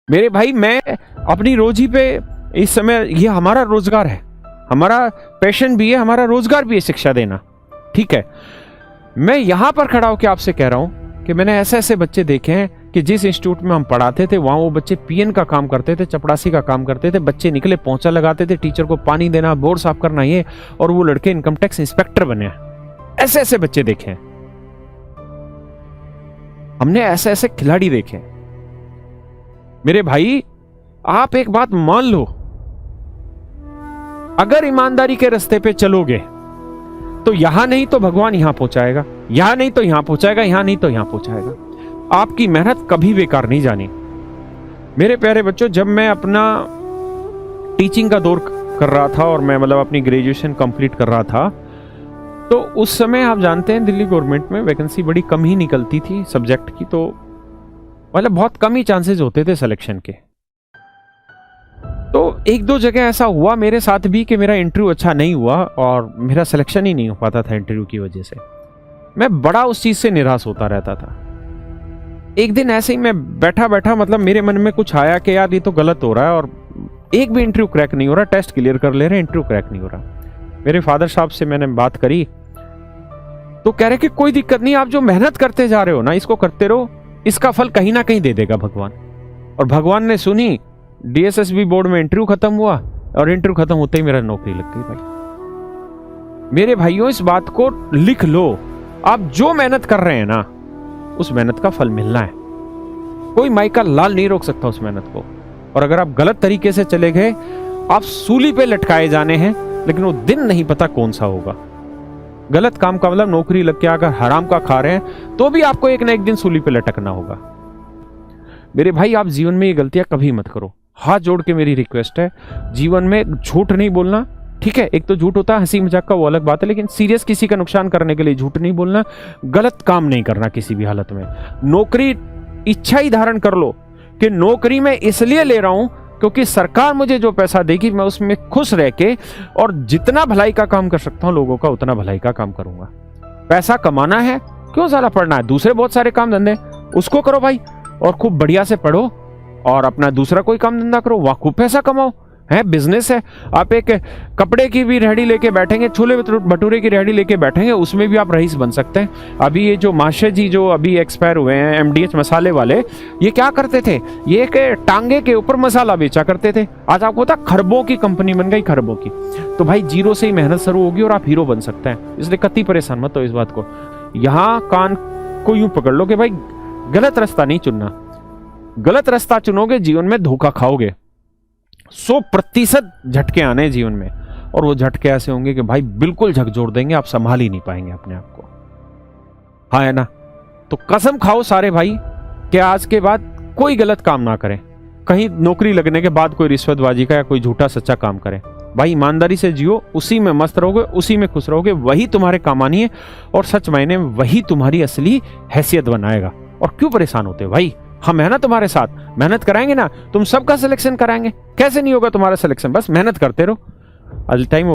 मेरे भाई, मैं अपनी रोजी पे इस समय, ये हमारा रोजगार है, हमारा पैशन भी है, हमारा रोजगार भी है शिक्षा देना, ठीक है। मैं यहां पर खड़ा होकर आपसे कह रहा हूं कि मैंने ऐसे ऐसे बच्चे देखे हैं कि जिस इंस्टीट्यूट में हम पढ़ाते थे वहां वो बच्चे पीएन का काम करते थे, चपड़ासी का काम करते थे, बच्चे निकले पोंछा लगाते थे, टीचर को पानी देना, बोर्ड साफ करना, ये, और वो लड़के इनकम टैक्स इंस्पेक्टर बने। ऐसे ऐसे बच्चे देखे हैं हमने, ऐसे ऐसे खिलाड़ी देखे। मेरे भाई, आप एक बात मान लो, अगर ईमानदारी के रास्ते पे चलोगे तो यहां नहीं तो भगवान यहां पहुंचाएगा, यहां नहीं तो यहां पहुंचाएगा, यहां नहीं तो यहां पहुंचाएगा। आपकी मेहनत कभी बेकार नहीं जानी। मेरे प्यारे बच्चों, जब मैं अपना टीचिंग का दौर कर रहा था और मैं मतलब अपनी ग्रेजुएशन कंप्लीट कर रहा था, तो उस समय आप जानते हैं दिल्ली गवर्नमेंट में वैकेंसी बड़ी कम ही निकलती थी सब्जेक्ट की, तो मतलब बहुत कम ही चांसेस होते थे सिलेक्शन के। तो एक दो जगह ऐसा हुआ मेरे साथ भी कि मेरा इंटरव्यू अच्छा नहीं हुआ और मेरा सिलेक्शन ही नहीं हो पाता था इंटरव्यू की वजह से। मैं बड़ा उस चीज से निराश होता रहता था। एक दिन ऐसे ही मैं बैठा बैठा, मतलब मेरे मन में कुछ आया कि यार ये तो गलत हो रहा है और एक भी इंटरव्यू क्रैक नहीं हो रहा, टेस्ट क्लियर कर ले रहे हैं, इंटरव्यू क्रैक नहीं हो रहा। मेरे फादर साहब से मैंने बात करी तो कह रहे कि कोई दिक्कत नहीं, आप जो मेहनत करते जा रहे हो ना, इसको करते रहो, इसका फल कहीं ना कहीं दे देगा भगवान। और भगवान ने सुनी। डीएसएसबी बोर्ड में इंटरव्यू खत्म हुआ और इंटरव्यू खत्म होते ही मेरा नौकरी लग गई। भाई मेरे भाइयों, इस बात को लिख लो, आप जो मेहनत कर रहे हैं ना, उस मेहनत का फल मिलना है। कोई माई का लाल नहीं रोक सकता उस मेहनत को। और अगर आप गलत तरीके से चले गए, आप सूली पे लटकाए जाने हैं, लेकिन वो दिन नहीं पता कौन सा होगा। गलत काम का मतलब नौकरी लग के अगर हराम का खा रहे हैं तो भी आपको एक ना एक दिन सूली पे लटकना होगा। मेरे भाई, आप जीवन में ये गलतियां कभी मत करो। हाथ जोड़ के मेरी रिक्वेस्ट है, जीवन में झूठ नहीं बोलना, ठीक है। एक तो झूठ होता है हंसी मजाक का, वो अलग बात है, लेकिन सीरियस किसी का नुकसान करने के लिए झूठ नहीं बोलना, गलत काम नहीं करना किसी भी हालत में। नौकरी इच्छा ही धारण कर लो कि नौकरी मैं इसलिए ले रहा हूं क्योंकि सरकार मुझे जो पैसा देगी मैं उसमें खुश रह के और जितना भलाई का काम कर सकता हूं लोगों का, उतना भलाई का काम करूंगा। पैसा कमाना है, क्यों ज्यादा पढ़ना है, दूसरे बहुत सारे काम धंधे उसको करो भाई, और खूब बढ़िया से पढ़ो और अपना दूसरा कोई काम धंधा करो, वहां खूब पैसा कमाओ। है बिजनेस है। आप एक कपड़े की भी रेहड़ी लेके बैठेंगे, छोले भटूरे की रेहड़ी लेके बैठेंगे, उसमें भी आप रईस बन सकते हैं। अभी ये जो माशे जी जो अभी एक्सपायर हुए हैं, एमडीएच मसाले वाले, ये क्या करते थे, ये एक टांगे के ऊपर मसाला बेचा करते थे। आज आपको पता खरबों की कंपनी बन गई, खरबों की। तो भाई जीरो से ही मेहनत शुरू होगी और आप हीरो बन सकते हैं। इसलिए कतई परेशान मत हो इस बात को। यहाँ कान को यूं पकड़ लो कि भाई गलत रास्ता नहीं चुनना। गलत रास्ता चुनोगे जीवन में धोखा खाओगे। 100% झटके आने जीवन में, और वो झटके ऐसे होंगे कि भाई बिल्कुल झकझोर देंगे, आप संभाल ही नहीं पाएंगे अपने आप को। हाँ है ना। तो कसम खाओ सारे भाई कि आज के बाद कोई गलत काम ना करें। कहीं नौकरी लगने के बाद कोई रिश्वतबाजी का या कोई झूठा सच्चा काम करें। भाई ईमानदारी से जियो, उसी में मस्त रहोगे, उसी में खुश रहोगे, वही तुम्हारे काम आनी है और सच मायने में वही तुम्हारी असली हैसियत बनाएगा। और क्यों परेशान होते हो भाई, हम है ना तुम्हारे साथ। मेहनत कराएंगे ना, तुम सबका सिलेक्शन कराएंगे। कैसे नहीं होगा तुम्हारा सिलेक्शन, बस मेहनत करते रहो। All time